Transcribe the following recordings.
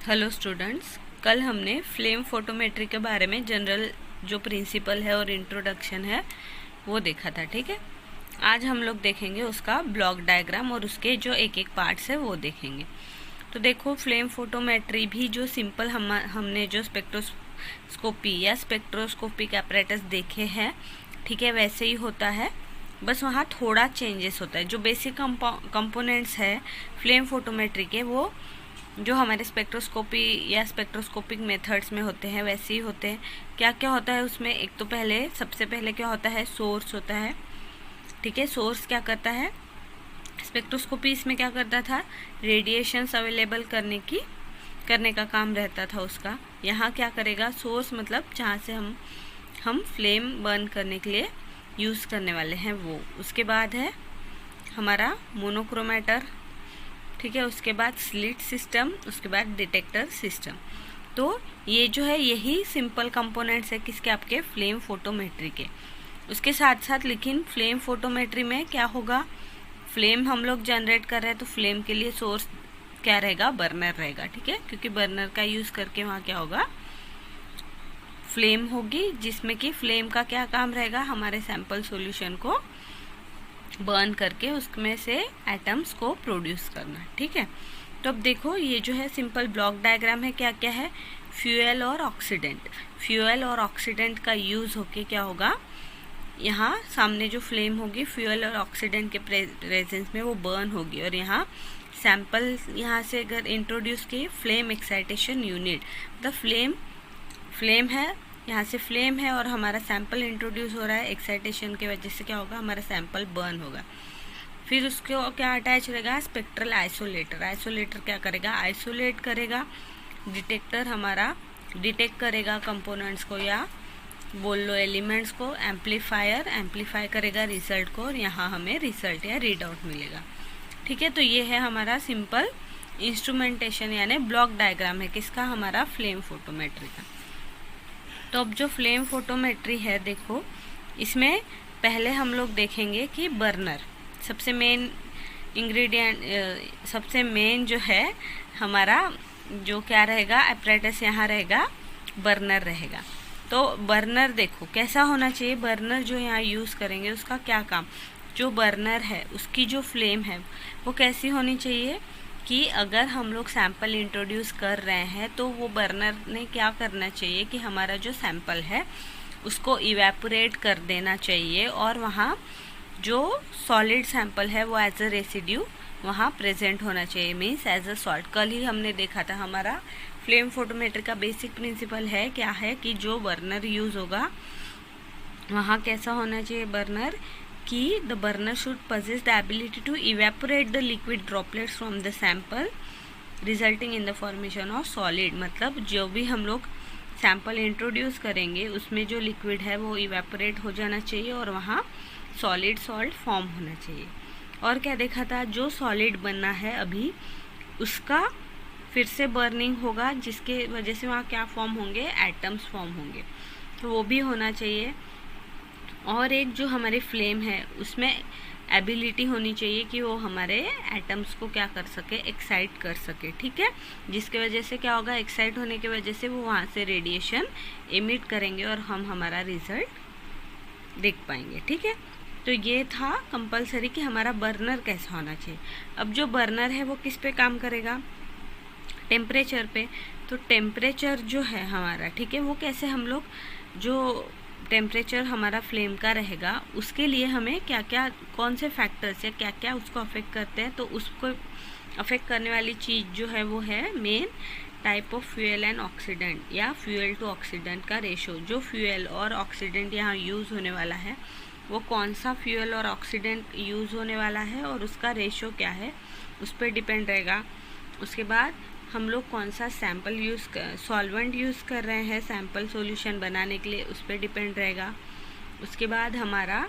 Hello students, कल हमने flame photometry के बारे में जनरल जो प्रिंसिपल है और इंट्रोडक्शन है वो देखा था। ठीक है, आज हम लोग देखेंगे उसका ब्लॉक डायग्राम और उसके जो एक एक पार्ट्स है वो देखेंगे। तो देखो, फ्लेम फोटोमेट्री भी जो सिंपल हमने जो स्पेक्ट्रोस्कोपी या स्पेक्ट्रोस्कोपिक अपैरेटस देखे हैं, ठीक है, वैसे ही होता है, बस वहाँ थोड़ा चेंजेस होता है। जो बेसिक कंपोनेंट्स है फ्लेम फोटोमेट्री के, वो जो हमारे स्पेक्ट्रोस्कोपी या स्पेक्ट्रोस्कोपिक मेथड्स में होते हैं वैसे ही होते हैं। क्या क्या होता है उसमें, एक तो सबसे पहले क्या होता है, सोर्स होता है। ठीक है, सोर्स क्या करता है, स्पेक्ट्रोस्कोपी इसमें क्या करता था, रेडिएशंस अवेलेबल करने का काम रहता था उसका। यहाँ क्या करेगा, सोर्स मतलब जहाँ से हम फ्लेम बर्न करने के लिए यूज़ करने वाले हैं वो। उसके बाद है हमारा मोनोक्रोमेटर, ठीक है, उसके बाद स्लिट सिस्टम, उसके बाद डिटेक्टर सिस्टम। तो ये जो है यही सिंपल कंपोनेंट्स है किसके, आपके फ्लेम फोटोमेट्री के। उसके साथ साथ लेकिन फ्लेम फोटोमेट्री में क्या होगा, फ्लेम हम लोग जनरेट कर रहे हैं तो फ्लेम के लिए सोर्स क्या रहेगा, बर्नर रहेगा। ठीक है, क्योंकि बर्नर का यूज़ करके वहाँ क्या होगा, फ्लेम होगी, जिसमें कि फ्लेम का क्या काम रहेगा, हमारे सैंपल सॉल्यूशन को बर्न करके उसमें से एटम्स को प्रोड्यूस करना। ठीक है, तो अब देखो ये जो है सिंपल ब्लॉक डायग्राम है, क्या क्या है, फ्यूल और ऑक्सीडेंट। फ्यूल और ऑक्सीडेंट का यूज़ होके क्या होगा, यहाँ सामने जो फ्लेम होगी फ्यूल और ऑक्सीडेंट के प्रेजेंस में वो बर्न होगी, और यहाँ सैंपल यहाँ से अगर इंट्रोड्यूस किए, फ्लेम एक्साइटेशन यूनिट, मतलब फ्लेम है, यहाँ से फ्लेम है और हमारा सैंपल इंट्रोड्यूस हो रहा है, एक्साइटेशन की वजह से क्या होगा, हमारा सैंपल बर्न होगा। फिर उसको क्या अटैच रहेगा, स्पेक्ट्रल आइसोलेटर। आइसोलेटर क्या करेगा, आइसोलेट करेगा। डिटेक्टर हमारा डिटेक्ट करेगा कंपोनेंट्स को या बोल लो एलिमेंट्स को। एम्पलीफाई करेगा रिजल्ट को, और यहाँ हमें रिजल्ट या रीड आउट मिलेगा। ठीक है, तो ये है हमारा सिंपल इंस्ट्रूमेंटेशन यानी ब्लॉक डायग्राम है किसका, हमारा फ्लेम फोटोमेट्री का। तो अब जो फ्लेम फोटोमेट्री है, देखो इसमें पहले हम लोग देखेंगे कि बर्नर सबसे मेन इंग्रेडिएंट, सबसे मेन जो है हमारा जो क्या रहेगा, अपैरेटस यहाँ रहेगा, बर्नर रहेगा। तो बर्नर देखो कैसा होना चाहिए, बर्नर जो यहाँ यूज़ करेंगे उसका क्या काम, जो बर्नर है उसकी जो फ्लेम है वो कैसी होनी चाहिए कि अगर हम लोग सैंपल इंट्रोड्यूस कर रहे हैं तो वो बर्नर ने क्या करना चाहिए कि हमारा जो सैंपल है उसको इवेपोरेट कर देना चाहिए, और वहाँ जो सॉलिड सैंपल है वो एज अ रेसिड्यू वहाँ प्रेजेंट होना चाहिए, मीन्स एज अ सॉल्ट। कल ही हमने देखा था, हमारा फ्लेम फोटोमेट्री का बेसिक प्रिंसिपल है क्या है कि जो बर्नर यूज़ होगा वहाँ कैसा होना चाहिए बर्नर, कि the burner should possess the ability to evaporate the liquid droplets from the sample resulting in the formation of solid। मतलब जो भी हम लोग सैंपल इंट्रोड्यूस करेंगे उसमें जो लिक्विड है वो इवेपोरेट हो जाना चाहिए और वहाँ सॉलिड सॉल्ट फॉर्म होना चाहिए। और क्या देखा था, जो सॉलिड बनना है अभी उसका फिर से बर्निंग होगा, जिसके वजह से वहाँ क्या फॉर्म होंगे, एटम्स फॉर्म होंगे, तो वो भी होना चाहिए। और एक जो हमारे फ्लेम है उसमें एबिलिटी होनी चाहिए कि वो हमारे एटम्स को क्या कर सके, एक्साइट कर सके। ठीक है, जिसके वजह से क्या होगा, एक्साइट होने की वजह से वो वहाँ से रेडिएशन एमिट करेंगे और हम हमारा रिजल्ट देख पाएंगे। ठीक है, तो ये था कंपलसरी कि हमारा बर्नर कैसा होना चाहिए। अब जो बर्नर है वो किस पे काम करेगा, टेम्परेचर पे। तो टेम्परेचर जो है हमारा, ठीक है, वो कैसे हम लोग जो टेम्परेचर हमारा फ्लेम का रहेगा उसके लिए हमें क्या क्या, कौन से फैक्टर्स या क्या क्या उसको अफेक्ट करते हैं, तो उसको अफेक्ट करने वाली चीज़ जो है वो है main type of fuel and oxidant या फ्यूल टू ऑक्सीडेंट का रेशो। जो फ्यूल और ऑक्सीडेंट यहाँ यूज़ होने वाला है वो कौन सा फ्यूल और ऑक्सीडेंट यूज़ होने वाला है और उसका रेशो क्या है, उस पर डिपेंड रहेगा। उसके बाद हम लोग कौन सा सैंपल सॉल्वेंट यूज़ कर रहे हैं सैंपल सॉल्यूशन बनाने के लिए, उस पर डिपेंड रहेगा। उसके बाद हमारा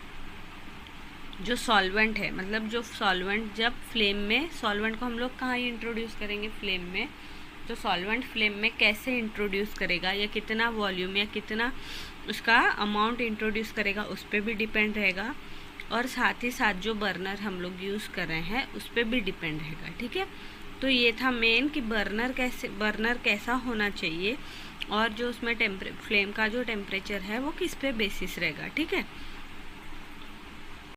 जो सॉल्वेंट है, मतलब जो सॉल्वेंट जब फ्लेम में, सॉल्वेंट को हम लोग कहाँ इंट्रोड्यूस करेंगे, फ्लेम में, तो सॉल्वेंट फ्लेम में कैसे इंट्रोड्यूस करेगा या कितना वॉल्यूम या कितना उसका अमाउंट इंट्रोड्यूस करेगा उस पर भी डिपेंड रहेगा। और साथ ही साथ जो बर्नर हम लोग यूज़ कर रहे हैं उस पर भी डिपेंड रहेगा। ठीक है, तो ये था मेन कि बर्नर कैसा होना चाहिए और जो उसमें फ्लेम का जो टेम्परेचर है वो किस पे बेसिस रहेगा, ठीक है।